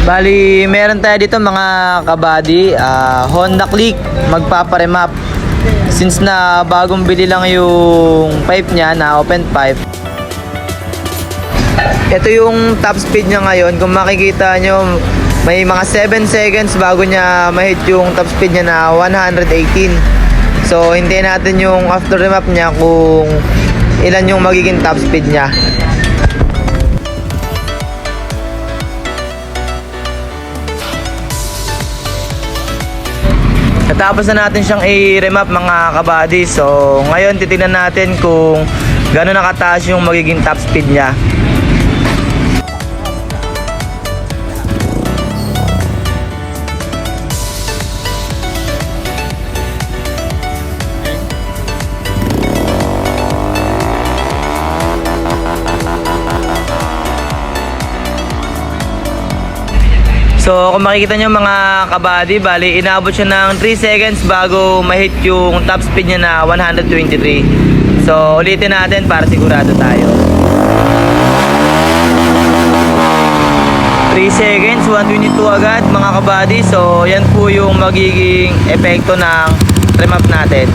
Bali, meron tayo dito mga kabady, Honda Click, magpaparemap. Since na bagong bili lang yung pipe niya na open pipe. Ito yung top speed niya ngayon. Kung makikita nyo, may mga 7 seconds bago niya ma-hit yung top speed niya na 118. So, hintayin natin yung after remap niya kung ilan yung magiging top speed niya. Natapos na natin siyang i-remap mga kabady. So ngayon titingnan natin kung gano'n nakataas yung magiging top speed niya. So kung makikita nyo mga kabady, bali inabot siya ng 3 seconds bago ma-hit yung top speed niya na 123. So ulitin natin para sigurado tayo. 3 seconds, 122 agad mga kabady. So yan po yung magiging epekto ng remap natin.